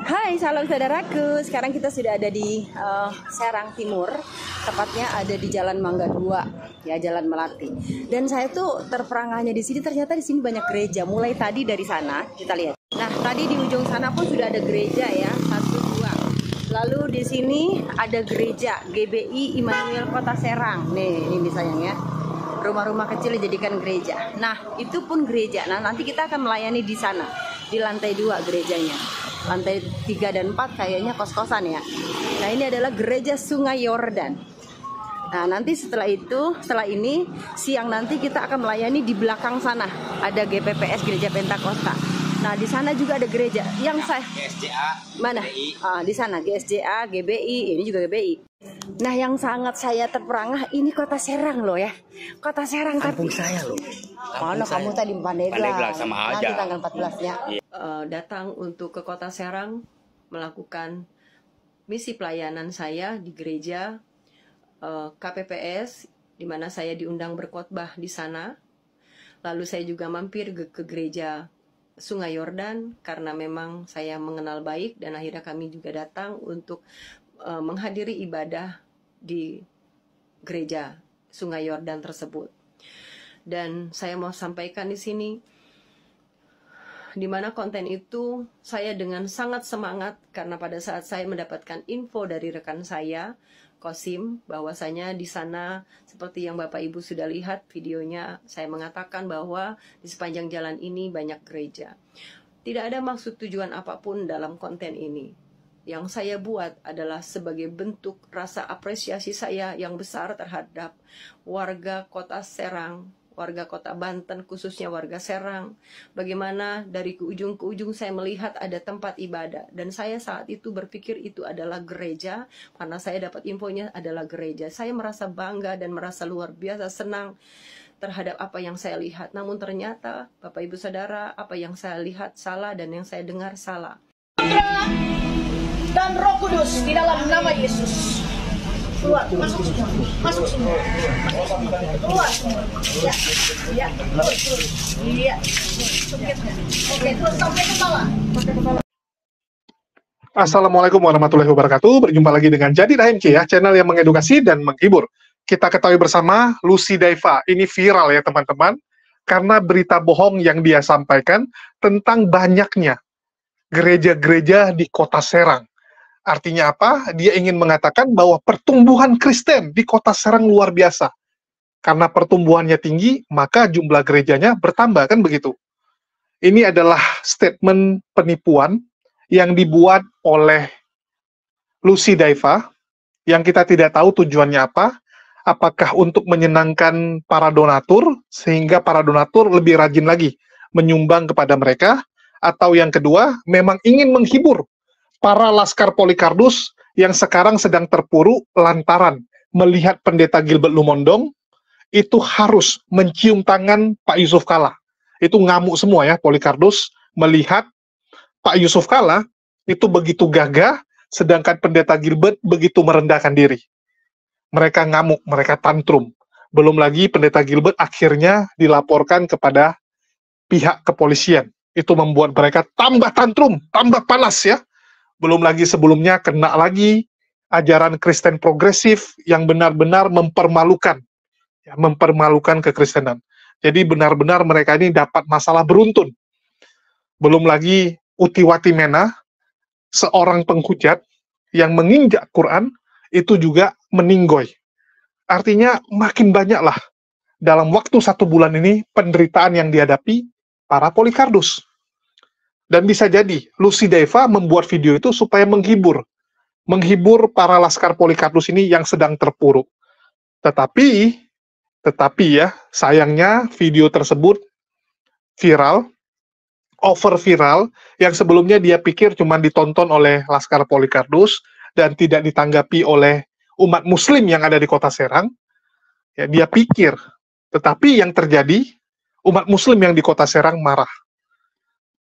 Hai, salam saudaraku. Sekarang kita sudah ada di Serang Timur, tepatnya ada di Jalan Mangga 2, ya, Jalan Melati. Dan saya tuh terperangahnya di sini, ternyata di sini banyak gereja. Mulai tadi dari sana, kita lihat. Nah, tadi di ujung sana pun sudah ada gereja ya, 1, 2. Lalu di sini ada gereja GBI Immanuel Kota Serang. Nih, ini sayang ya. Rumah-rumah kecil dijadikan gereja. Nah, itu pun gereja. Nah, nanti kita akan melayani di sana, di lantai 2 gerejanya. Lantai 3 dan 4 kayaknya kos-kosan ya. Nah, ini adalah gereja Sungai Yordan. Nah, nanti setelah ini siang nanti kita akan melayani di belakang sana. Ada GPPS Gereja Pentakosta. Nah, di sana juga ada gereja yang saya GSJA mana? Di sana GSJA, GBI, ini juga GBI. Nah, yang sangat saya terperangah ini Kota Serang loh ya. Kota Serang kampung tapi saya loh. mana kamu tadi Pandeglang sama aja. nanti tanggal 14-nya. Datang untuk ke Kota Serang melakukan misi pelayanan saya di gereja KPPS, di mana saya diundang berkhotbah di sana. Lalu saya juga mampir ke gereja Sungai Yordan karena memang saya mengenal baik, dan akhirnya kami juga datang untuk menghadiri ibadah di gereja Sungai Yordan tersebut. Dan saya mau sampaikan di sini, di mana konten itu saya dengan sangat semangat karena pada saat saya mendapatkan info dari rekan saya Kosim, bahwasanya di sana seperti yang Bapak Ibu sudah lihat videonya, saya mengatakan bahwa di sepanjang jalan ini banyak gereja. Tidak ada maksud tujuan apapun dalam konten ini. Yang saya buat adalah sebagai bentuk rasa apresiasi saya yang besar terhadap warga Kota Serang, warga Kota Banten, khususnya warga Serang. Bagaimana dari ke ujung saya melihat ada tempat ibadah, dan saya saat itu berpikir itu adalah gereja, karena saya dapat infonya adalah gereja. Saya merasa bangga dan merasa luar biasa senang terhadap apa yang saya lihat. Namun ternyata Bapak Ibu Saudara, apa yang saya lihat salah dan yang saya dengar salah. Dan Roh Kudus di dalam nama Yesus. Keluar, masuk semua, masuk semua, keluar semua. Ya, ya, terus, iya. Oke, terus sampai kepala. Assalamualaikum warahmatullahi wabarakatuh. Berjumpa lagi dengan Jadi HMC ya, channel yang mengedukasi dan menghibur. Kita ketahui bersama Lucy Daiva ini viral ya teman-teman, karena berita bohong yang dia sampaikan tentang banyaknya gereja-gereja di Kota Serang. Artinya apa? Dia ingin mengatakan bahwa pertumbuhan Kristen di Kota Serang luar biasa. Karena pertumbuhannya tinggi, maka jumlah gerejanya bertambah, kan begitu. Ini adalah statement penipuan yang dibuat oleh Lucy Daiva, yang kita tidak tahu tujuannya apa. Apakah untuk menyenangkan para donatur, sehingga para donatur lebih rajin lagi menyumbang kepada mereka, atau yang kedua, memang ingin menghibur para Laskar Polycardos yang sekarang sedang terpuruk lantaran melihat Pendeta Gilbert Lumondong itu harus mencium tangan Pak Yusuf Kalla. Itu ngamuk semua ya, Polycardos melihat Pak Yusuf Kalla itu begitu gagah, sedangkan Pendeta Gilbert begitu merendahkan diri. Mereka ngamuk, mereka tantrum. Belum lagi Pendeta Gilbert akhirnya dilaporkan kepada pihak kepolisian. Itu membuat mereka tambah tantrum, tambah panas ya. Belum lagi sebelumnya kena lagi ajaran Kristen progresif yang benar-benar mempermalukan, ya, mempermalukan kekristenan. Jadi benar-benar mereka ini dapat masalah beruntun. Belum lagi Uti Watimena, seorang penghujat yang menginjak Quran, itu juga meninggoy. Artinya makin banyaklah dalam waktu 1 bulan ini penderitaan yang dihadapi para Polycardos. Dan bisa jadi Lucy Daiva membuat video itu supaya menghibur para Laskar Polycardos ini yang sedang terpuruk. Tetapi ya, sayangnya video tersebut viral, over viral, yang sebelumnya dia pikir cuma ditonton oleh Laskar Polycardos dan tidak ditanggapi oleh umat muslim yang ada di Kota Serang. Ya, dia pikir, tetapi yang terjadi, umat muslim yang di Kota Serang marah.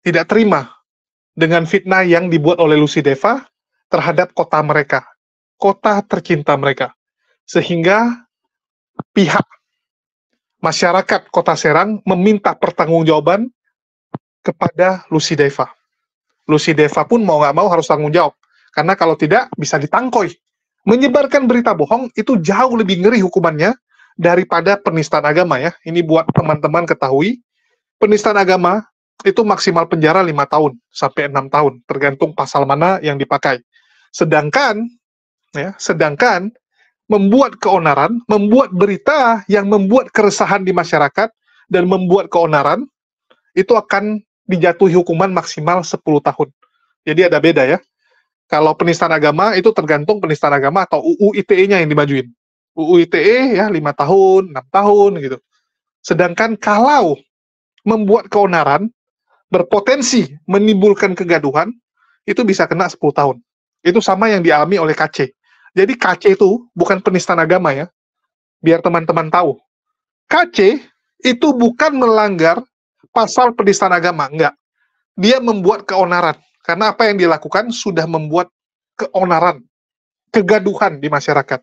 Tidak terima dengan fitnah yang dibuat oleh Lucy Daiva terhadap kota mereka, kota tercinta mereka. Sehingga pihak masyarakat Kota Serang meminta pertanggungjawaban kepada Lucy Daiva. Lucy Deva pun mau nggak mau harus tanggung jawab. Karena kalau tidak, bisa ditangkoi. Menyebarkan berita bohong itu jauh lebih ngeri hukumannya daripada penistaan agama ya. Ini buat teman-teman ketahui, penistaan agama itu maksimal penjara 5 tahun sampai 6 tahun, tergantung pasal mana yang dipakai. Sedangkan membuat keonaran, membuat berita yang membuat keresahan di masyarakat dan membuat keonaran, itu akan dijatuhi hukuman maksimal 10 tahun. Jadi ada beda ya. Kalau penistaan agama itu tergantung penistaan agama atau UU ITE-nya yang dimajuin. UU ITE ya 5 tahun, 6 tahun gitu. Sedangkan kalau membuat keonaran berpotensi menimbulkan kegaduhan, itu bisa kena 10 tahun. Itu sama yang dialami oleh KC. Jadi KC itu bukan penistaan agama ya. Biar teman-teman tahu. KC itu bukan melanggar pasal penistaan agama, enggak. Dia membuat keonaran. Karena apa yang dilakukan sudah membuat keonaran, kegaduhan di masyarakat.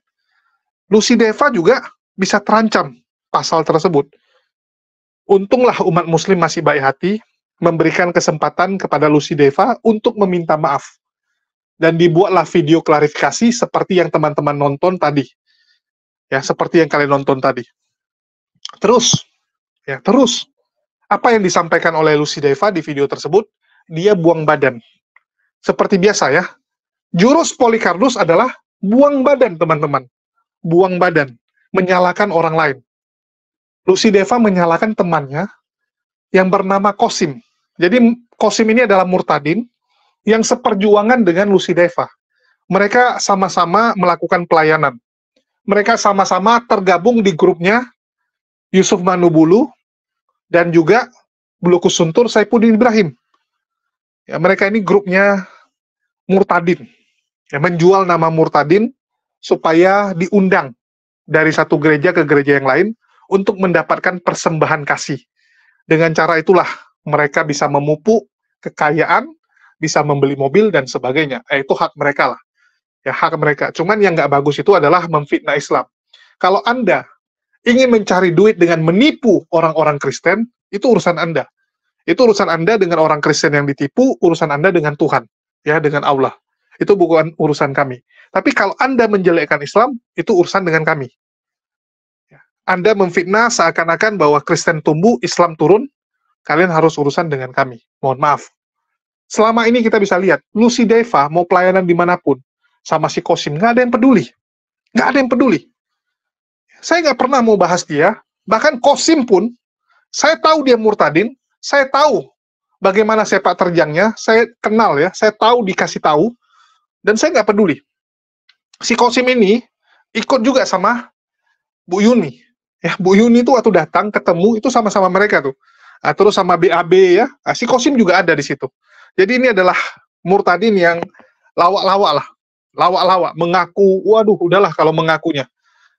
Lucy Deva juga bisa terancam pasal tersebut. Untunglah umat muslim masih baik hati, memberikan kesempatan kepada Lucy Deva untuk meminta maaf. Dan dibuatlah video klarifikasi seperti yang teman-teman nonton tadi. Ya, seperti yang kalian nonton tadi. Terus, apa yang disampaikan oleh Lucy Deva di video tersebut, dia buang badan. Seperti biasa ya, jurus Polycarpus adalah buang badan, teman-teman. Buang badan, menyalahkan orang lain. Lucy Deva menyalahkan temannya yang bernama Qasim. Jadi Qasim ini adalah murtadin yang seperjuangan dengan Lucy Deva. Mereka sama-sama melakukan pelayanan. Mereka sama-sama tergabung di grupnya Yusuf Manubulu dan juga Bulukus Suntur Saifuddin Ibrahim. Ya, mereka ini grupnya murtadin. Ya, menjual nama murtadin supaya diundang dari satu gereja ke gereja yang lain untuk mendapatkan persembahan kasih. Dengan cara itulah mereka bisa memupuk kekayaan, bisa membeli mobil dan sebagainya. Itu hak mereka lah. Ya, hak mereka. Cuman yang nggak bagus itu adalah memfitnah Islam. Kalau Anda ingin mencari duit dengan menipu orang-orang Kristen, itu urusan Anda. Itu urusan Anda dengan orang Kristen yang ditipu, urusan Anda dengan Tuhan, ya, dengan Allah. Itu bukan urusan kami. Tapi kalau Anda menjelekkan Islam, itu urusan dengan kami. Anda memfitnah seakan-akan bahwa Kristen tumbuh, Islam turun, kalian harus urusan dengan kami. Mohon maaf. Selama ini kita bisa lihat, Lucy Deva mau pelayanan dimanapun, sama si Qasim, nggak ada yang peduli. Nggak ada yang peduli. Saya nggak pernah mau bahas dia, bahkan Qasim pun, saya tahu dia murtadin, saya tahu bagaimana sepak terjangnya, saya kenal ya, saya tahu dikasih tahu, dan saya nggak peduli. Si Qasim ini ikut juga sama Bu Yuni. Ya, Bu Yuni itu waktu datang ketemu itu sama-sama mereka tuh. Nah, terus sama BAB ya, si Qasim juga ada di situ. Jadi ini adalah murtadin yang lawak-lawak lah, lawak-lawak, mengaku, waduh, udahlah kalau mengakunya.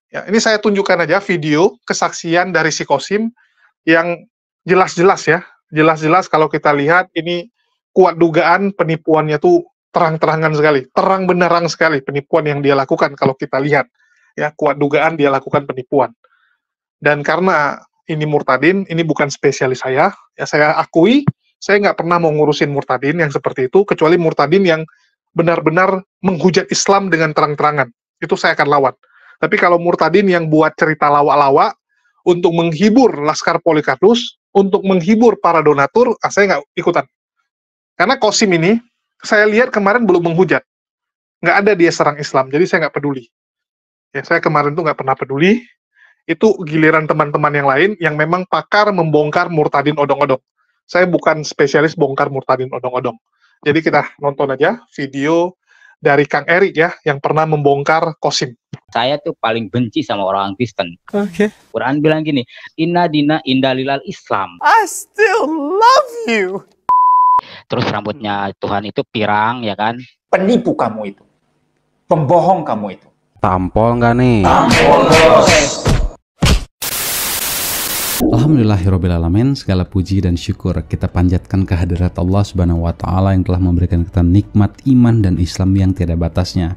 Ya, ini saya tunjukkan aja video kesaksian dari si Qasim yang jelas-jelas ya, jelas-jelas kalau kita lihat ini kuat dugaan penipuannya tuh terang-terangan sekali, terang benderang sekali penipuan yang dia lakukan kalau kita lihat. Ya, kuat dugaan dia lakukan penipuan. Dan karena ini murtadin, ini bukan spesialis saya, ya saya akui, saya nggak pernah mau ngurusin murtadin yang seperti itu, kecuali murtadin yang benar-benar menghujat Islam dengan terang-terangan. Itu saya akan lawan. Tapi kalau murtadin yang buat cerita lawak-lawak, untuk menghibur Laskar Polycarpus, untuk menghibur para donatur, saya nggak ikutan. Karena Qasim ini, saya lihat kemarin belum menghujat. Nggak ada dia serang Islam, jadi saya nggak peduli. Ya, saya kemarin tuh nggak pernah peduli. Itu giliran teman-teman yang lain yang memang pakar membongkar murtadin odong-odong. Saya bukan spesialis bongkar murtadin odong-odong. Jadi kita nonton aja video dari Kang Erik ya, yang pernah membongkar Qasim. Saya tuh paling benci sama orang Kristen. Okay. Quran bilang gini, Inna dina indalilal Islam. I still love you. Terus rambutnya Tuhan itu pirang, ya kan? Penipu kamu itu. Pembohong kamu itu. Tampol nggak nih? Tampol, bos. Alhamdulillahirrabbilalamin, segala puji dan syukur kita panjatkan kehadirat Allah Subhanahu wa Ta'ala yang telah memberikan kita nikmat iman dan Islam yang tiada batasnya.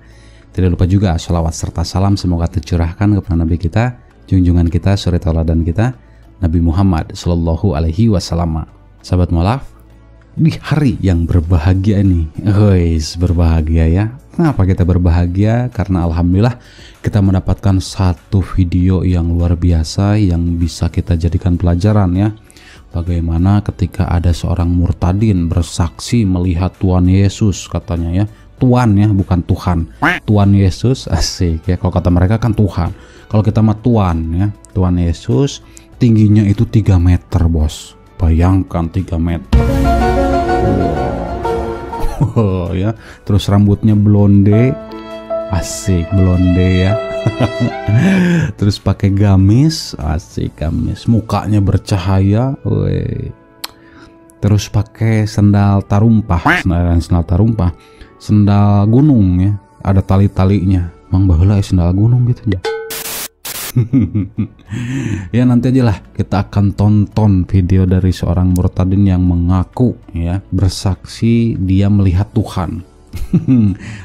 Tidak lupa juga sholawat serta salam semoga tercurahkan kepada Nabi kita, junjungan kita, suri tauladan kita, Nabi Muhammad Sallallahu Alaihi Wasallam. Sahabat mualaf, di hari yang berbahagia ini. Guys, berbahagia ya. Kenapa kita berbahagia? Karena alhamdulillah kita mendapatkan satu video yang luar biasa yang bisa kita jadikan pelajaran ya. Bagaimana ketika ada seorang murtadin bersaksi melihat Tuhan Yesus, katanya ya. Tuhan ya, bukan Tuhan. Tuhan Yesus, asik ya. Kalau kata mereka kan Tuhan. Kalau kita mah Tuhan ya. Tuhan Yesus tingginya itu 3 meter, bos. Bayangkan 3 meter. Wow. Ya, terus rambutnya blonde, asik blonde ya. Terus pakai gamis, asik gamis. Mukanya bercahaya, woi. Terus pakai sendal tarumpah, sendal tarumpah, sendal gunung ya. Ada tali-talinya. Mang baheula sendal gunung gitu ya. Ya nanti aja lah kita akan tonton video dari seorang murtadin yang mengaku ya bersaksi dia melihat Tuhan.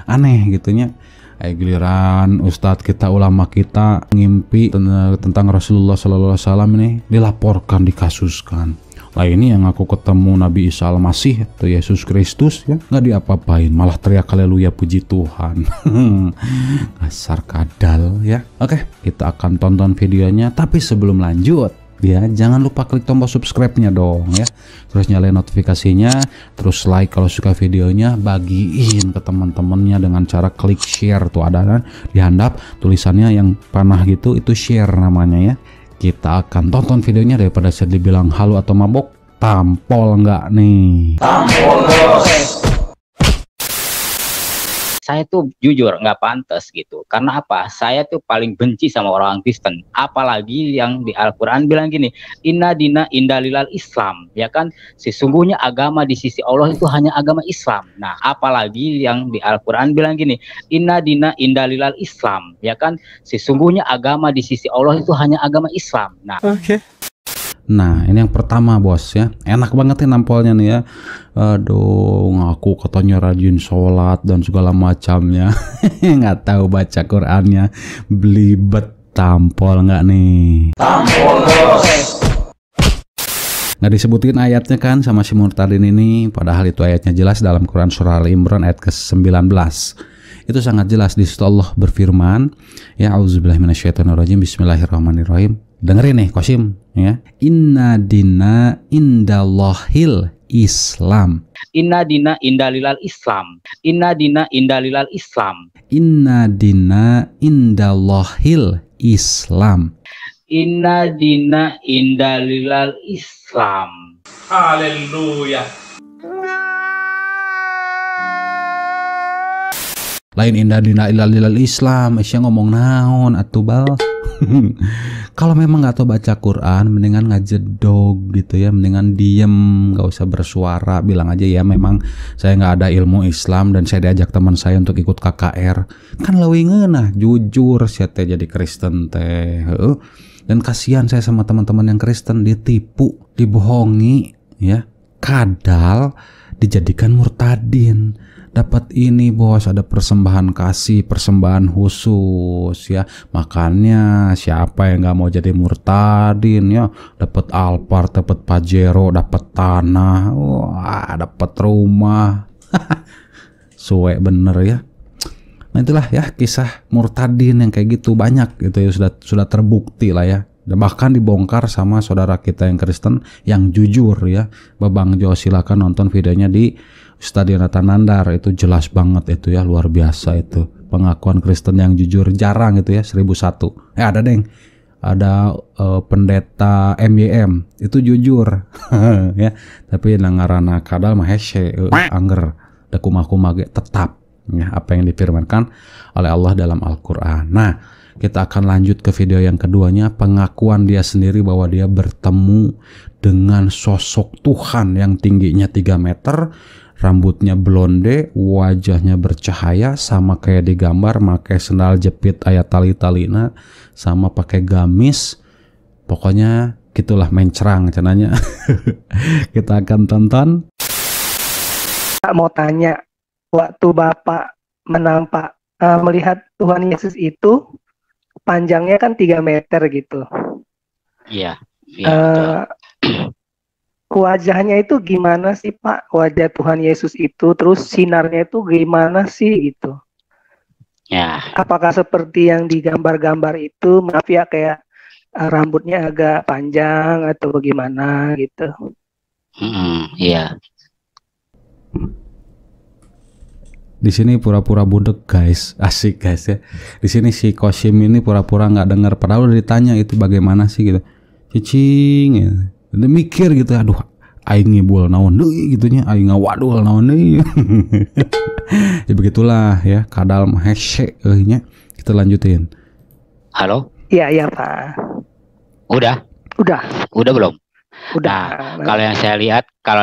Aneh gitunya. Giliran ustadz kita, ulama kita ngimpi tentang Rasulullah SAW ini dilaporkan, dikasuskan. Lah ini yang aku ketemu Nabi Isa Al-Masih atau Yesus Kristus ya, nggak diapa-apain, malah teriak haleluya puji Tuhan. Dasar kadal ya. Oke, kita akan tonton videonya, tapi sebelum lanjut ya jangan lupa klik tombol subscribe-nya dong ya. Terus nyalain notifikasinya, terus like kalau suka videonya, bagiin ke teman-temannya dengan cara klik share. Tuh ada kan di handap tulisannya yang panah gitu, itu share namanya ya. Kita akan tonton videonya daripada saya dibilang halu atau mabok. Tampol nggak nih? Tampol bos. Saya tuh jujur nggak pantas gitu. Karena apa? Saya tuh paling benci sama orang Kristen. Apalagi yang di Al-Quran bilang gini, inna dina indalilal Islam. Ya kan, sesungguhnya agama di sisi Allah itu hanya agama Islam. Nah, apalagi yang di Al-Quran bilang gini, inna dina indalilal Islam. Ya kan, sesungguhnya agama di sisi Allah itu hanya agama Islam. Nah, Nah ini yang pertama bos ya, enak banget ya nampolnya nih ya. Aduh, ngaku katanya rajin sholat dan segala macamnya. Nggak tahu baca Qurannya, belibet. Tampol nggak nih? Tampol bos. Nggak disebutin ayatnya kan sama si murtadin ini, padahal itu ayatnya jelas dalam Quran surah Al-Imran ayat ke-19. Itu sangat jelas di situ Allah berfirman, ya auzubillahi minasyaitonirrajim, bismillahirrahmanirrahim. Dengerin nih Kosim ya. Inna dina indallahil Islam. inna dina indalilal Islam. Inna dina indalilal Islam. Inna dina indallahil Islam. Inna dina indalilal Islam. Haleluya. Lain indah dina ilal Islam, Isya ngomong naon atuh bal. Kalau memang nggak tahu baca Quran, mendingan ngajedog gitu ya, mendingan diem, nggak usah bersuara, bilang aja ya memang saya nggak ada ilmu Islam dan saya diajak teman saya untuk ikut KKR. Kan leuwih ngeunah, jujur saya teh jadi Kristen teh. Dan kasihan saya sama teman-teman yang Kristen, ditipu, dibohongi ya, kadal dijadikan murtadin. Dapat ini bos, ada persembahan kasih, persembahan khusus ya. Makanya siapa yang nggak mau jadi murtadin ya, dapat Alphard, dapat Pajero, dapat tanah, wah, dapat rumah. Suwe bener ya. Nah itulah ya kisah murtadin yang kayak gitu, banyak gitu ya, sudah terbukti lah ya. Dan bahkan dibongkar sama saudara kita yang Kristen yang jujur ya. Babang Jo, silakan nonton videonya di Stadion Atanandar, itu jelas banget itu ya, luar biasa itu pengakuan Kristen yang jujur, jarang itu ya. 1001 ada deng, ada pendeta MYM itu jujur ya, tapi nangarana kadal mah hese angger da kumaha tetap ya apa yang difirmankan oleh Allah dalam Al-Qur'an. Nah, kita akan lanjut ke video yang keduanya, pengakuan dia sendiri bahwa dia bertemu dengan sosok Tuhan yang tingginya 3 meter, rambutnya blonde, wajahnya bercahaya, sama kayak di gambar, pakai sendal jepit ayat tali-talina, sama pakai gamis. Pokoknya gitulah, mencerang cenanya. Kita akan tonton. Mau tanya, waktu Bapak melihat Tuhan Yesus itu panjangnya kan 3 meter gitu. Iya. wajahnya itu gimana sih Pak? Wajah Tuhan Yesus itu, terus sinarnya itu gimana sih gitu? Ya, Apakah seperti yang digambar-gambar itu? Maaf ya, kayak rambutnya agak panjang atau bagaimana gitu? iya. Di sini pura-pura budek guys, asik guys ya. Di sini si Kosim ini pura-pura nggak dengar, padahal udah ditanya itu bagaimana sih gitu. Cicing, ya. Udah mikir gitu, aduh, aing ngibul naon deui gitunya, aing ngawadul naon deui. Ya begitulah ya, kadal mah hese nya. Kita lanjutin. Halo? Iya iya Pak. Udah belum? Udah. Nah, kalau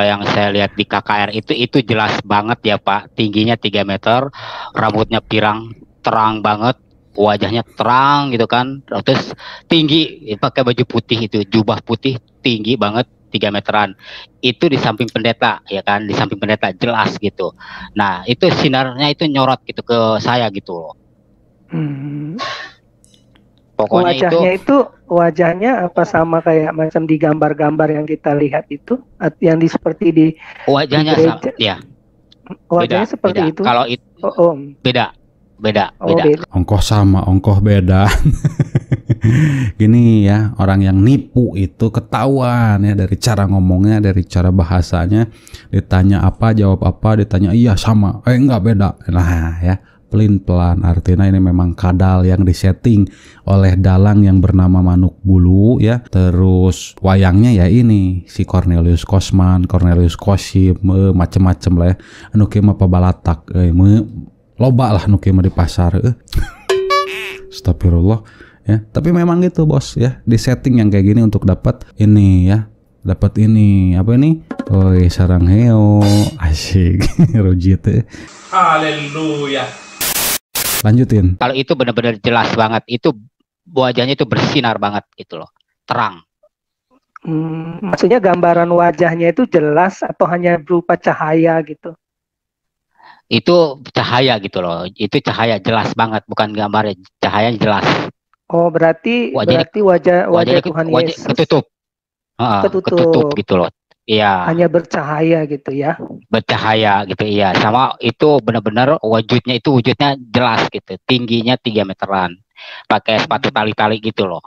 yang saya lihat di KKR itu jelas banget ya Pak, tingginya 3 meter, rambutnya pirang, terang banget, wajahnya terang gitu kan, terus tinggi, pakai baju putih itu, jubah putih, tinggi banget, 3 meteran. Itu di samping pendeta ya kan, di samping pendeta jelas gitu. Nah, itu sinarnya itu nyorot gitu ke saya gitu loh. Pokoknya wajahnya apa sama kayak macam di gambar-gambar yang kita lihat itu, yang seperti di wajahnya di sama, ya. Wajahnya seperti beda. itu. Kalau itu beda. Ongkoh sama, ongkoh beda. Gini ya, orang yang nipu itu ketahuan ya dari cara ngomongnya, dari cara bahasanya. Ditanya apa, jawab apa, ditanya iya sama, enggak beda. Nah ya, pelin-pelan, artinya ini memang kadal yang disetting oleh dalang yang bernama Manuk Bulu ya. Terus wayangnya ya ini si Cornelius Kosman, Cornelius Kosim, macem-macem lah ya. Anu kieu mah pabalatak, loba lah anu kieu mah di pasar. Astagfirullah ya. Tapi memang gitu bos ya, disetting yang kayak gini untuk dapat ini ya. Dapat ini apa ini? Oi sarang heo, asyik. Rujit. Haleluya. Lanjutin. Kalau itu benar-benar jelas banget, itu wajahnya itu bersinar banget gitu loh, terang. Maksudnya gambaran wajahnya itu jelas atau hanya berupa cahaya gitu? Itu cahaya gitu loh, itu cahaya jelas banget, bukan gambarnya, cahaya jelas. Oh berarti wajah Tuhan Yesus ketutup gitu loh. Iya. Hanya bercahaya gitu ya. Bercahaya gitu iya. Sama itu benar-benar wujudnya jelas gitu. Tingginya 3 meteran. Pakai sepatu tali-tali gitu loh.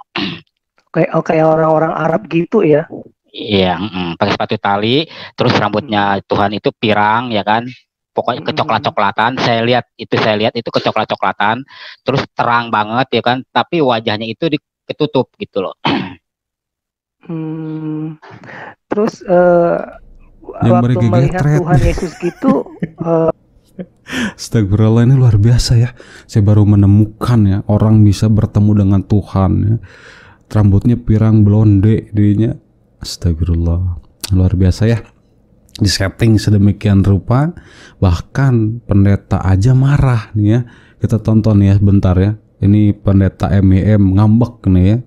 Kayak orang-orang Arab gitu ya. Iya, pakai sepatu tali, terus rambutnya Tuhan itu pirang ya kan. Pokoknya kecoklat-coklatan. Saya lihat itu kecoklat-coklatan, terus terang banget ya kan, tapi wajahnya itu ketutup gitu loh. Terus yang waktu melihat Tuhan Yesus gitu Astagfirullah, ini luar biasa ya. Saya baru menemukan ya orang bisa bertemu dengan Tuhan ya. Rambutnya pirang blonde dirinya. Astagfirullah, luar biasa ya. Di setting sedemikian rupa, bahkan pendeta aja marah nih ya. Kita tonton ya bentar ya. Ini pendeta MEM ngambek nih ya.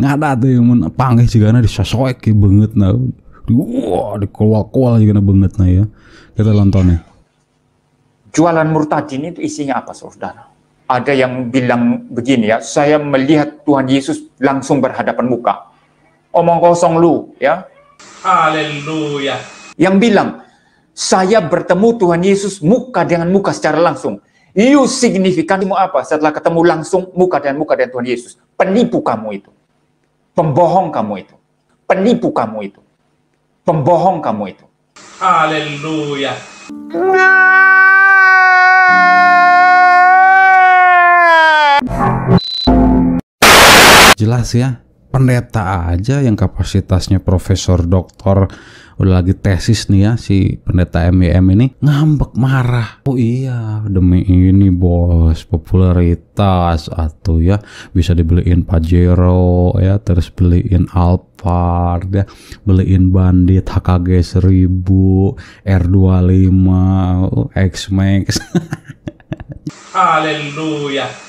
Nggak ada tuh yang panggil juga disosoek banget nah. Wah, dikowal-kowal juga banget nah ya. Kita nonton nih. Jualan murtadin itu isinya apa saudara? Ada yang bilang begini ya, saya melihat Tuhan Yesus langsung berhadapan muka. Omong kosong lu ya. Haleluya. Yang bilang, saya bertemu Tuhan Yesus muka dengan muka secara langsung. You signifikanmu apa setelah ketemu langsung muka dengan Tuhan Yesus? Penipu kamu itu. Pembohong kamu itu. Penipu kamu itu. Pembohong kamu itu. Haleluya. Jelas ya, pendeta aja yang kapasitasnya profesor doktor udah lagi tesis nih ya, si pendeta MEM ini ngambek marah. Oh iya, demi ini bos popularitas atau ya bisa dibeliin Pajero ya, terus beliin Alphard ya, beliin Bandit HKG 1000 R25 X-Max. Haleluya.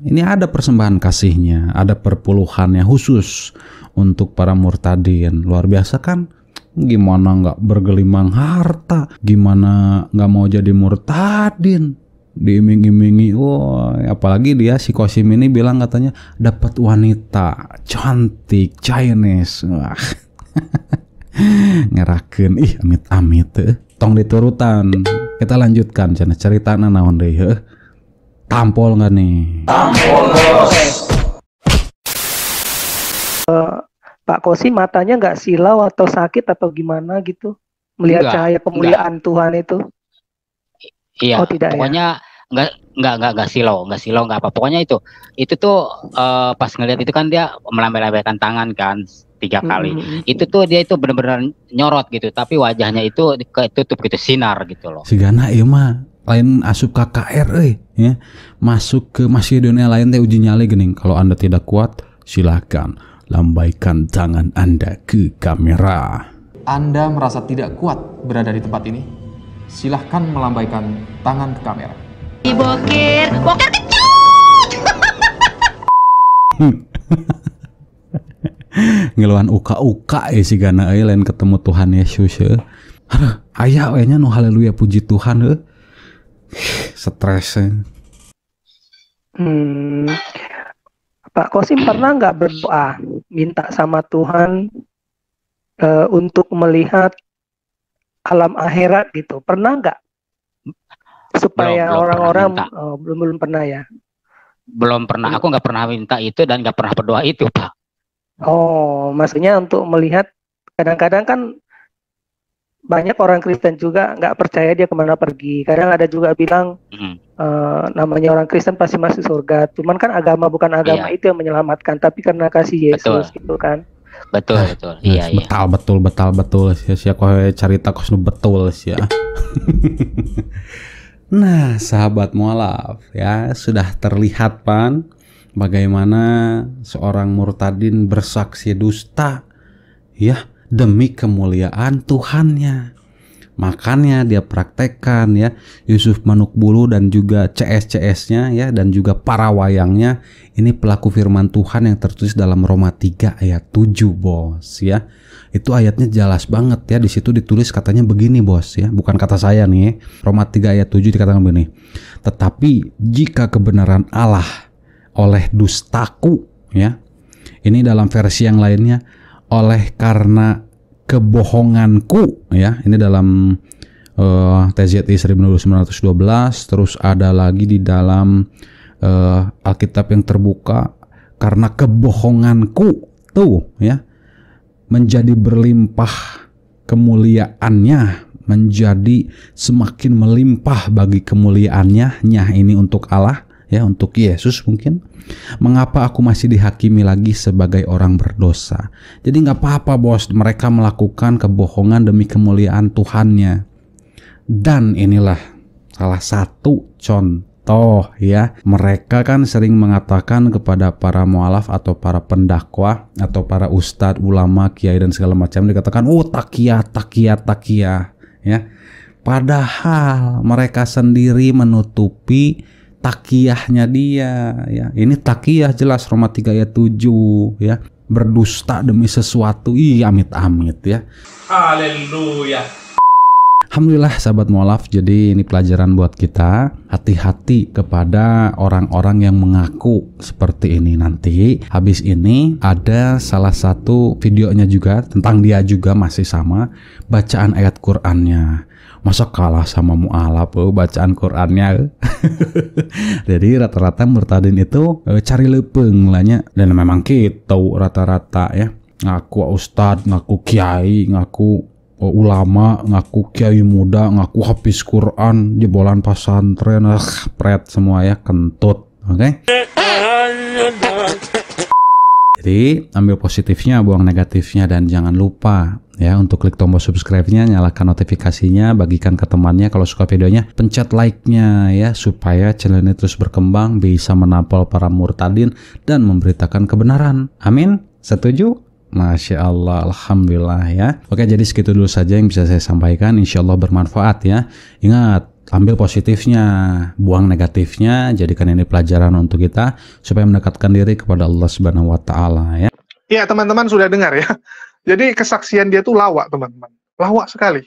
Ini ada persembahan kasihnya, ada perpuluhannya khusus untuk para murtadin. Luar biasa kan? Gimana nggak bergelimang harta? Gimana nggak mau jadi murtadin? Diiming-imingi, wah, apalagi dia si Kosim ini bilang katanya dapat wanita cantik Chinese. Wah. Ngerakeun ih amit-amit teh. Tong diturutan. Kita lanjutkan cenah caritana naon deui heuh. Tampol enggak nih? Tampol, Bos. Pak Kosi matanya nggak silau atau sakit atau gimana gitu melihat Enggak, cahaya kemuliaan Tuhan itu? Iya, Oh tidak ya? pokoknya nggak silau, nggak apa. Pokoknya itu tuh pas ngeliat itu kan dia melambai-lambaikan tangan kan 3 kali. Itu tuh dia itu benar-benar nyorot gitu, tapi wajahnya itu ketutup gitu, sinar gitu loh. Sigana ieu mah lain asup KKR ya. Masuk ke masjid dunia lain teh uji nyali geuning. Kalau Anda tidak kuat, silakan lambaikan tangan Anda ke kamera. Anda merasa tidak kuat berada di tempat ini? Silahkan melambaikan tangan ke kamera. Bokir kecut. Ngeluhan uka-uka si gana lain ketemu Tuhan Yesus ya. Aya we nya nu haleluya puji Tuhan heuh. Stres. Pak Kosim pernah nggak berdoa minta sama Tuhan untuk melihat alam akhirat gitu? Pernah nggak? Supaya Belum orang-orang pernah belum pernah ya? Belum pernah, aku nggak pernah minta itu dan nggak pernah berdoa itu, Pak. Oh, maksudnya untuk melihat, kadang-kadang kan banyak orang Kristen juga nggak percaya dia kemana pergi. Kadang ada juga bilang namanya orang Kristen pasti masuk surga. Cuman kan agama bukan agama itu yang menyelamatkan, tapi karena kasih Yesus gitu kan. Betul. Iya. Betul. Sia kowe carita kos nu betul sia. Nah, sahabat mualaf ya, sudah terlihat pan bagaimana seorang murtadin bersaksi dusta ya demi kemuliaan Tuhannya. Makanya dia praktekkan ya Yusuf Manukbulu dan juga CS-CS-nya ya dan juga para wayangnya ini pelaku firman Tuhan yang tertulis dalam Roma 3 ayat 7 bos ya. Itu ayatnya jelas banget ya, di situ ditulis katanya begini bos ya, bukan kata saya nih. Roma 3 ayat 7 dikatakan begini. Tetapi jika kebenaran Allah oleh dustaku ya. Ini dalam versi yang lainnya oleh karena kebohonganku ya. Ini dalam TZI 1912, terus ada lagi di dalam Alkitab yang terbuka karena kebohonganku tuh ya menjadi berlimpah kemuliaannya, menjadi semakin melimpah bagi kemuliaannya. Nyah ini untuk Allah ya, untuk Yesus mungkin. Mengapa aku masih dihakimi lagi sebagai orang berdosa? Jadi nggak apa-apa bos, mereka melakukan kebohongan demi kemuliaan Tuhannya. Dan inilah salah satu contoh ya, mereka kan sering mengatakan kepada para mualaf atau para pendakwah atau para ustadz, ulama, kiai dan segala macam, dikatakan oh takiyah ya. Padahal mereka sendiri menutupi takiyahnya dia ya. Ini takiyah jelas Roma 3 ayat 7 ya. Berdusta demi sesuatu, amit-amit ya. Haleluya. Alhamdulillah sahabat mualaf, jadi ini pelajaran buat kita. Hati-hati kepada orang-orang yang mengaku seperti ini. Nanti habis ini ada salah satu videonya juga tentang dia juga masih sama bacaan ayat Qur'annya. Masa kalah sama mualaf bacaan Qur'annya. Jadi rata-rata murtadin itu cari lepeng lahnya, dan memang kita rata-rata ya ngaku ustad, ngaku kiai, ngaku ulama, ngaku kiai muda, ngaku hafiz Quran, jebolan pesantren, pret semua ya, kentut. Oke? Jadi ambil positifnya, buang negatifnya, dan jangan lupa ya untuk klik tombol subscribe-nya, nyalakan notifikasinya, bagikan ke temannya. Kalau suka videonya, pencet like-nya ya, supaya channel ini terus berkembang, bisa menampol para murtadin dan memberitakan kebenaran. Amin. Setuju? Masya Allah, Alhamdulillah ya. Oke, jadi segitu dulu saja yang bisa saya sampaikan. Insya Allah bermanfaat ya. Ingat, ambil positifnya, buang negatifnya, jadikan ini pelajaran untuk kita supaya mendekatkan diri kepada Allah Subhanahu wa Ta'ala ya. Iya, teman-teman sudah dengar ya. Jadi kesaksian dia tuh lawak, teman-teman. Lawak sekali.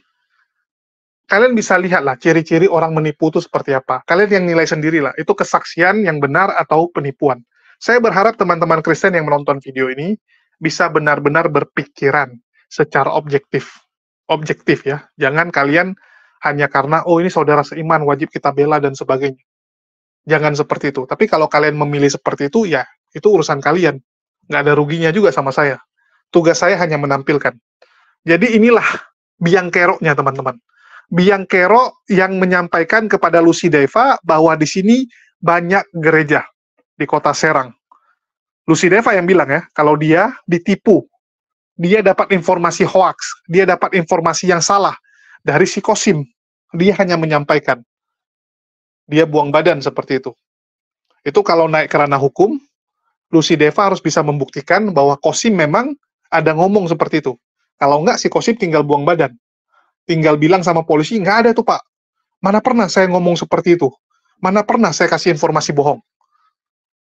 Kalian bisa lihat lah ciri-ciri orang menipu itu seperti apa. Kalian yang nilai sendirilah, itu kesaksian yang benar atau penipuan. Saya berharap teman-teman Kristen yang menonton video ini bisa benar-benar berpikiran. secara objektif ya. Jangan kalian hanya karena oh ini saudara seiman wajib kita bela dan sebagainya. Jangan seperti itu. Tapi kalau kalian memilih seperti itu, ya itu urusan kalian. Nggak ada ruginya juga sama saya. Tugas saya hanya menampilkan. Jadi inilah biang keroknya, teman-teman. Biang kerok yang menyampaikan kepada Lucy Daiva bahwa di sini banyak gereja di kota Serang. Lucy Daiva yang bilang ya, kalau dia ditipu, dia dapat informasi hoax, dia dapat informasi yang salah dari si Kosim. Dia hanya menyampaikan. Dia buang badan seperti itu. Itu kalau naik ke ranah hukum, Lucy Daiva harus bisa membuktikan bahwa Kosim memang ada ngomong seperti itu. Kalau enggak, si Kosim tinggal buang badan. Tinggal bilang sama polisi, nggak ada tuh Pak. Mana pernah saya ngomong seperti itu? Mana pernah saya kasih informasi bohong?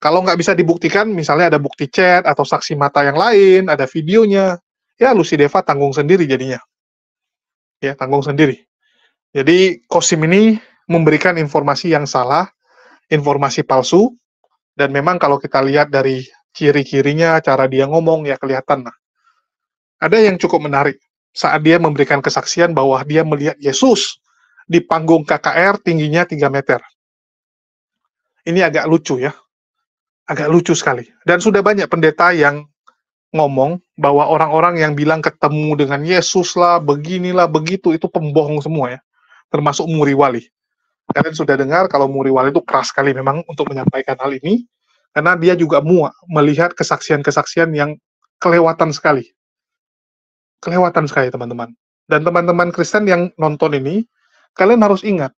Kalau nggak bisa dibuktikan, misalnya ada bukti chat atau saksi mata yang lain, ada videonya, ya Lucy Daiva tanggung sendiri jadinya. Ya, tanggung sendiri. Jadi Kosim ini memberikan informasi yang salah, informasi palsu, dan memang kalau kita lihat dari ciri-cirinya, cara dia ngomong, ya kelihatan. Nah, ada yang cukup menarik saat dia memberikan kesaksian bahwa dia melihat Yesus di panggung KKR tingginya 3 meter. Ini agak lucu ya, agak lucu sekali. Dan sudah banyak pendeta yang ngomong bahwa orang-orang yang bilang ketemu dengan Yesus lah, beginilah, begitu, itu pembohong semua ya, termasuk Muri Wali. Kalian sudah dengar kalau Muri Wali itu keras sekali memang untuk menyampaikan hal ini, karena dia juga muak melihat kesaksian-kesaksian yang kelewatan sekali. Kelewatan sekali, teman-teman. Dan teman-teman Kristen yang nonton ini, kalian harus ingat,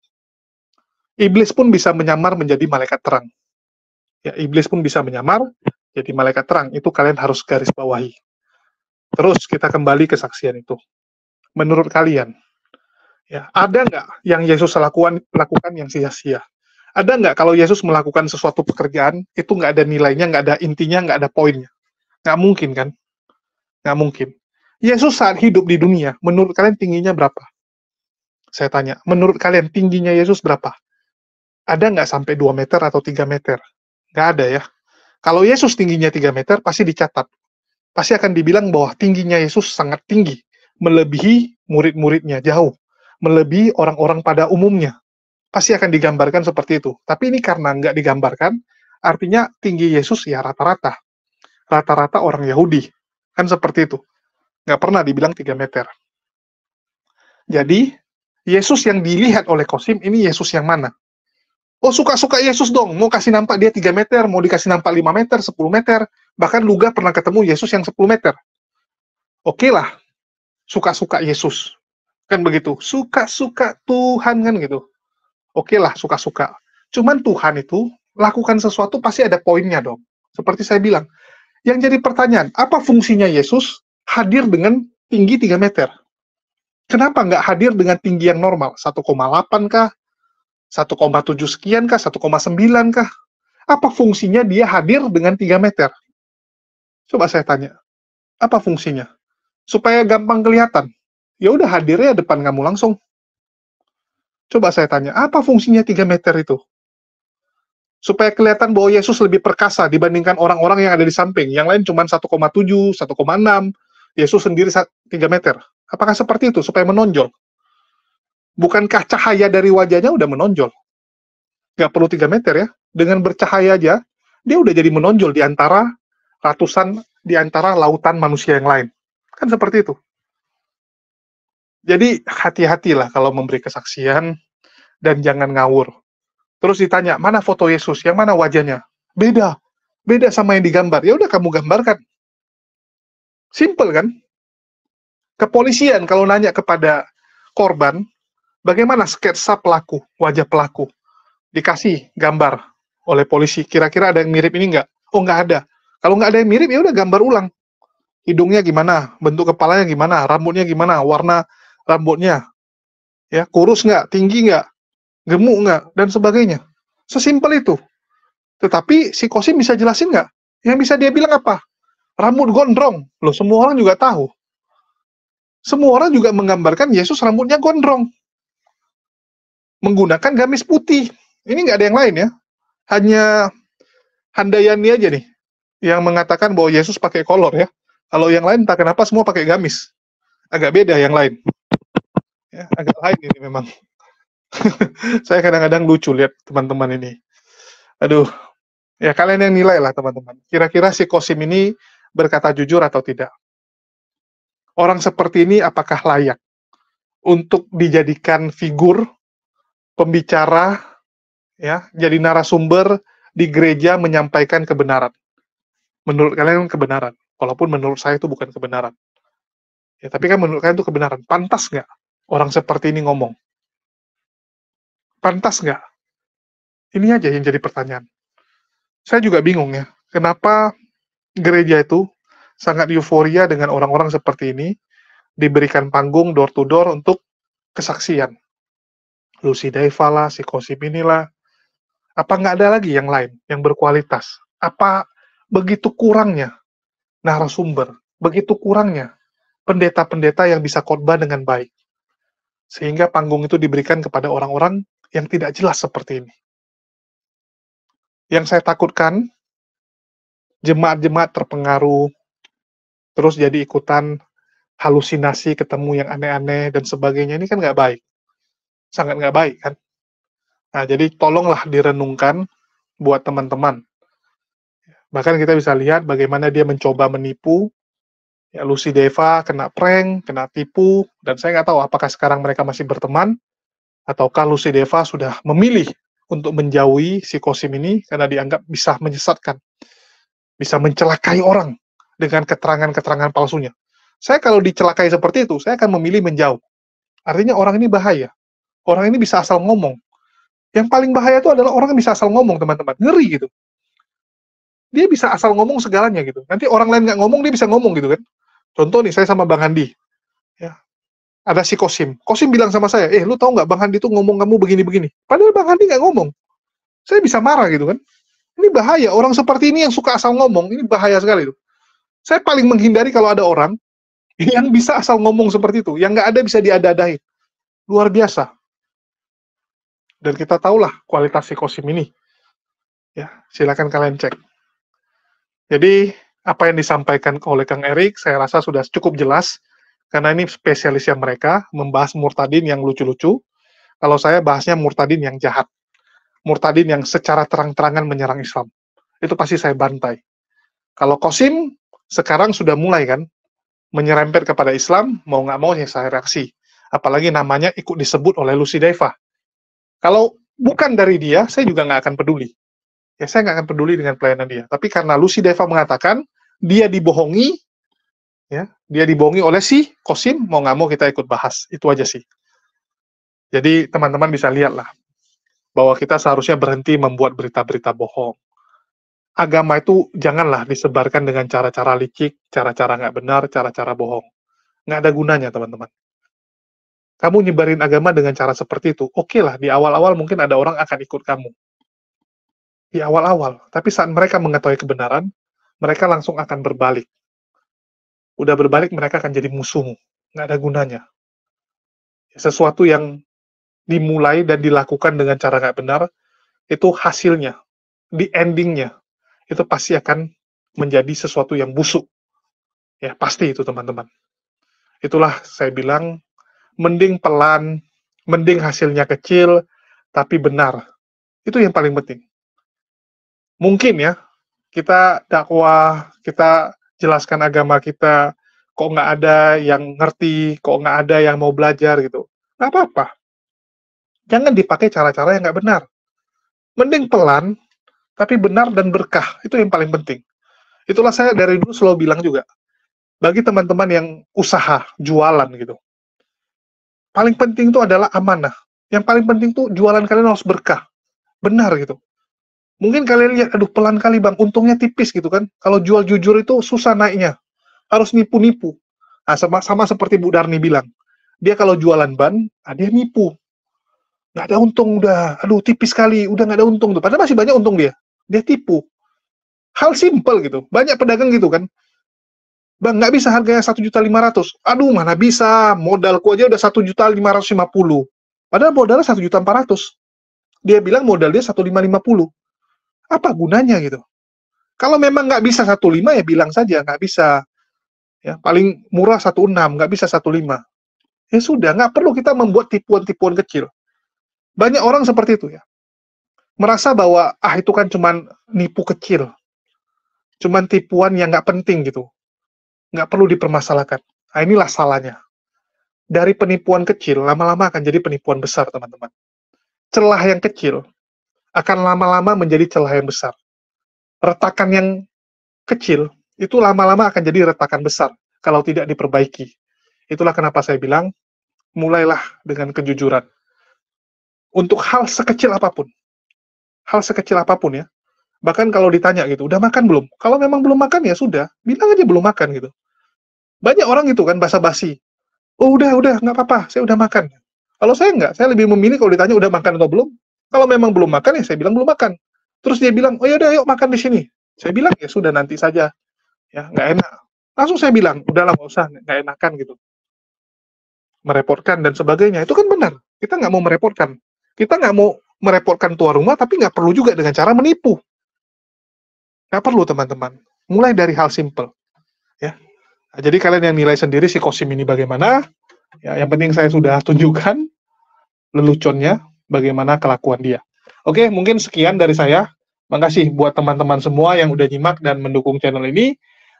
iblis pun bisa menyamar menjadi malaikat terang. Ya, iblis pun bisa menyamar jadi malaikat terang. Itu kalian harus garis bawahi. Terus kita kembali ke kesaksian itu. Menurut kalian, ya, ada nggak yang Yesus lakukan yang sia-sia? Ada nggak kalau Yesus melakukan sesuatu pekerjaan, itu nggak ada nilainya, nggak ada intinya, nggak ada poinnya? Nggak mungkin, kan? Nggak mungkin. Yesus saat hidup di dunia, menurut kalian tingginya berapa? Saya tanya, menurut kalian tingginya Yesus berapa? Ada nggak sampai 2 meter atau 3 meter? Nggak ada ya. Kalau Yesus tingginya 3 meter, pasti dicatat. Pasti akan dibilang bahwa tingginya Yesus sangat tinggi, melebihi murid-muridnya jauh, melebihi orang-orang pada umumnya. Pasti akan digambarkan seperti itu. Tapi ini karena nggak digambarkan, artinya tinggi Yesus ya rata-rata. Rata-rata orang Yahudi. Kan seperti itu. Nggak pernah dibilang 3 meter. Jadi, Yesus yang dilihat oleh Kosim, ini Yesus yang mana? Oh, suka-suka Yesus dong. Mau kasih nampak dia 3 meter, mau dikasih nampak 5 meter, 10 meter. Bahkan Luga pernah ketemu Yesus yang 10 meter. Oke lah, suka-suka Yesus. Kan begitu. Suka-suka Tuhan, kan gitu. Oke lah, suka-suka. Cuman Tuhan itu lakukan sesuatu pasti ada poinnya dong. Seperti saya bilang. Yang jadi pertanyaan, apa fungsinya Yesus hadir dengan tinggi 3 meter? Kenapa nggak hadir dengan tinggi yang normal? 1,8 kah? 1,7 sekian kah? 1,9 kah? Apa fungsinya dia hadir dengan 3 meter? Coba saya tanya. Apa fungsinya? Supaya gampang kelihatan. Ya udah hadirnya depan kamu langsung. Coba saya tanya, apa fungsinya 3 meter itu? Supaya kelihatan bahwa Yesus lebih perkasa dibandingkan orang-orang yang ada di samping. Yang lain cuma 1,7, 1,6. Yesus sendiri 3 meter. Apakah seperti itu? Supaya menonjol. Bukankah cahaya dari wajahnya udah menonjol? Nggak perlu 3 meter ya. Dengan bercahaya aja, dia udah jadi menonjol di antara ratusan, di antara lautan manusia yang lain. Kan seperti itu. Jadi hati-hatilah kalau memberi kesaksian dan jangan ngawur. Terus ditanya, mana foto Yesus? Yang mana wajahnya? Beda. Beda sama yang digambar. Ya udah kamu gambarkan. Simple kan? Kepolisian kalau nanya kepada korban, bagaimana sketsa pelaku, wajah pelaku? Dikasih gambar oleh polisi. Kira-kira ada yang mirip ini nggak? Oh, nggak ada. Kalau nggak ada yang mirip, ya udah gambar ulang. Hidungnya gimana? Bentuk kepalanya gimana? Rambutnya gimana? Warna rambutnya? Ya, kurus nggak? Tinggi nggak? Gemuk nggak? Dan sebagainya. Sesimpel itu. Tetapi si Kosim bisa jelasin nggak? Yang bisa dia bilang apa? Rambut gondrong. Loh, semua orang juga tahu. Semua orang juga menggambarkan Yesus rambutnya gondrong. Menggunakan gamis putih. Ini nggak ada yang lain ya. Hanya Handayani aja nih. Yang mengatakan bahwa Yesus pakai kolor ya. Kalau yang lain entah kenapa semua pakai gamis. agak beda yang lain. Ya, agak lain ini memang. Saya kadang-kadang lucu lihat teman-teman ini. Aduh, ya kalian yang nilai lah teman-teman. Kira-kira si Qasim ini berkata jujur atau tidak? Orang seperti ini apakah layak untuk dijadikan figur, pembicara, ya, jadi narasumber di gereja menyampaikan kebenaran? Menurut kalian kebenaran, walaupun menurut saya itu bukan kebenaran. Ya, tapi kan menurut kalian itu kebenaran. Pantas nggak orang seperti ini ngomong? Pantas nggak? Ini aja yang jadi pertanyaan. Saya juga bingung ya, kenapa gereja itu sangat euforia dengan orang-orang seperti ini, diberikan panggung door to door untuk kesaksian. Lucy Daiva lah, si Qasim inilah. Apa nggak ada lagi yang lain, yang berkualitas? Apa begitu kurangnya narasumber, begitu kurangnya pendeta-pendeta yang bisa khotbah dengan baik, sehingga panggung itu diberikan kepada orang-orang yang tidak jelas seperti ini. Yang saya takutkan, jemaat-jemaat terpengaruh, terus jadi ikutan halusinasi, ketemu yang aneh-aneh, dan sebagainya. Ini kan nggak baik. Sangat nggak baik, kan? Nah, jadi tolonglah direnungkan buat teman-teman. Bahkan kita bisa lihat bagaimana dia mencoba menipu, ya, Lucy Daiva kena prank, kena tipu, dan saya nggak tahu apakah sekarang mereka masih berteman, ataukah Lucy Daiva sudah memilih untuk menjauhi si Qasim ini karena dianggap bisa menyesatkan, bisa mencelakai orang dengan keterangan-keterangan palsunya. Saya kalau dicelakai seperti itu, saya akan memilih menjauh. Artinya orang ini bahaya. Orang ini bisa asal ngomong. Yang paling bahaya itu adalah orang yang bisa asal ngomong, teman-teman. Ngeri gitu. Dia bisa asal ngomong segalanya gitu. Nanti orang lain nggak ngomong, dia bisa ngomong gitu kan. Contoh nih, saya sama Bang Handi. Ya, ada si Qasim. Qasim bilang sama saya, lu tahu nggak Bang Handi tuh ngomong kamu begini-begini. Padahal Bang Handi nggak ngomong. Saya bisa marah gitu kan. Ini bahaya. Orang seperti ini yang suka asal ngomong, ini bahaya sekali tuh. Saya paling menghindari kalau ada orang yang bisa asal ngomong seperti itu. Yang nggak ada bisa diada-adain. Luar biasa. Dan kita tahulah kualitas si Qasim ini. Ya, silakan kalian cek. Jadi, apa yang disampaikan oleh Kang Erik, saya rasa sudah cukup jelas. Karena ini spesialisnya mereka, membahas murtadin yang lucu-lucu. Kalau saya bahasnya murtadin yang jahat. Murtadin yang secara terang-terangan menyerang Islam. Itu pasti saya bantai. Kalau Qasim, sekarang sudah mulai kan, menyerempet kepada Islam, mau nggak mau ya saya reaksi. Apalagi namanya ikut disebut oleh Lucy Daiva. Kalau bukan dari dia, saya juga nggak akan peduli. Ya, saya nggak akan peduli dengan pelayanan dia. Tapi karena Lucy Daiva mengatakan, dia dibohongi, ya, dia dibohongi oleh si Qasim, mau nggak mau kita ikut bahas. Itu aja sih. Jadi, teman-teman bisa lihatlah, bahwa kita seharusnya berhenti membuat berita-berita bohong. Agama itu janganlah disebarkan dengan cara-cara licik, cara-cara nggak benar, cara-cara bohong. Nggak ada gunanya, teman-teman. Kamu nyebarin agama dengan cara seperti itu, oke lah, di awal-awal mungkin ada orang akan ikut kamu. Di awal-awal. Tapi saat mereka mengetahui kebenaran, mereka langsung akan berbalik. Udah berbalik, mereka akan jadi musuhmu. Nggak ada gunanya. Sesuatu yang dimulai dan dilakukan dengan cara nggak benar, itu hasilnya, di endingnya, itu pasti akan menjadi sesuatu yang busuk. Ya, pasti itu, teman-teman. Itulah saya bilang, mending pelan, mending hasilnya kecil, tapi benar. Itu yang paling penting. Mungkin ya, kita dakwah, kita jelaskan agama kita, kok nggak ada yang ngerti, kok nggak ada yang mau belajar gitu. Nggak apa-apa. Jangan dipakai cara-cara yang nggak benar. Mending pelan, tapi benar dan berkah. Itu yang paling penting. Itulah saya dari dulu selalu bilang juga. Bagi teman-teman yang usaha, jualan gitu. Paling penting itu adalah amanah. Yang paling penting tuh jualan kalian harus berkah. Benar gitu. Mungkin kalian lihat, aduh pelan kali bang, untungnya tipis gitu kan. Kalau jual jujur itu susah naiknya. Harus nipu-nipu. Nah, sama seperti Bu Darni bilang. Dia kalau jualan ban, dia nipu. Nggak ada untung udah. Aduh tipis kali, udah nggak ada untung tuh. Padahal masih banyak untung dia. Dia tipu. Hal simpel gitu. Banyak pedagang gitu kan. Bang, nggak bisa harganya 1.500.000. Aduh, mana bisa. Modalku aja udah 1.550.000. Padahal modalnya 1.400.000. Dia bilang modal dia 1.550. Apa gunanya gitu? Kalau memang nggak bisa 1.5 ya bilang saja nggak bisa. Ya, paling murah 1,6, nggak bisa 1,5. Ya sudah, nggak perlu kita membuat tipuan-tipuan kecil. Banyak orang seperti itu ya. Merasa bahwa, itu kan cuman nipu kecil. Cuman tipuan yang nggak penting gitu. Nggak perlu dipermasalahkan. Nah, inilah salahnya. Dari penipuan kecil, lama-lama akan jadi penipuan besar, teman-teman. Celah yang kecil akan lama-lama menjadi celah yang besar. Retakan yang kecil, itu lama-lama akan jadi retakan besar kalau tidak diperbaiki. Itulah kenapa saya bilang, mulailah dengan kejujuran. Untuk hal sekecil apapun. Hal sekecil apapun ya. Bahkan kalau ditanya gitu, udah makan belum? Kalau memang belum makan ya sudah, bilang aja belum makan gitu. Banyak orang gitu kan, basa-basi. Oh udah, nggak apa-apa, saya udah makan. Kalau saya nggak, saya lebih memilih kalau ditanya udah makan atau belum. Kalau memang belum makan ya saya bilang belum makan. Terus dia bilang, oh ya udah, yuk makan di sini. Saya bilang ya sudah, nanti saja. Ya nggak enak. Langsung saya bilang, udahlah nggak usah, nggak enakan gitu. Merepotkan dan sebagainya, itu kan benar. Kita nggak mau merepotkan. Kita nggak mau merepotkan tuan rumah, tapi nggak perlu juga dengan cara menipu. Nggak perlu, teman-teman. Mulai dari hal simple. Ya. Nah, jadi kalian yang nilai sendiri si Kosim ini bagaimana. Ya, yang penting saya sudah tunjukkan leluconnya, bagaimana kelakuan dia. Oke, mungkin sekian dari saya. Makasih buat teman-teman semua yang udah nyimak dan mendukung channel ini.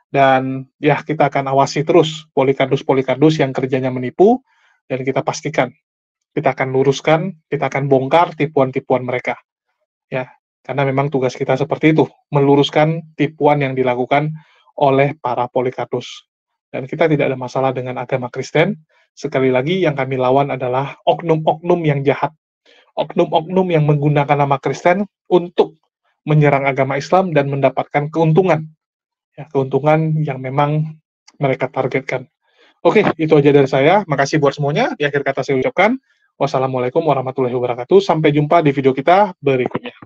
Dan ya, kita akan awasi terus polikardus-polikardus yang kerjanya menipu. Dan kita pastikan, kita akan luruskan, kita akan bongkar tipuan-tipuan mereka. Ya, karena memang tugas kita seperti itu, meluruskan tipuan yang dilakukan oleh para polikardus. Dan kita tidak ada masalah dengan agama Kristen. Sekali lagi, yang kami lawan adalah oknum-oknum yang jahat. Oknum-oknum yang menggunakan nama Kristen untuk menyerang agama Islam dan mendapatkan keuntungan. Ya, keuntungan yang memang mereka targetkan. Oke, itu aja dari saya. Makasih buat semuanya. Di akhir kata saya ucapkan, wassalamualaikum warahmatullahi wabarakatuh. Sampai jumpa di video kita berikutnya.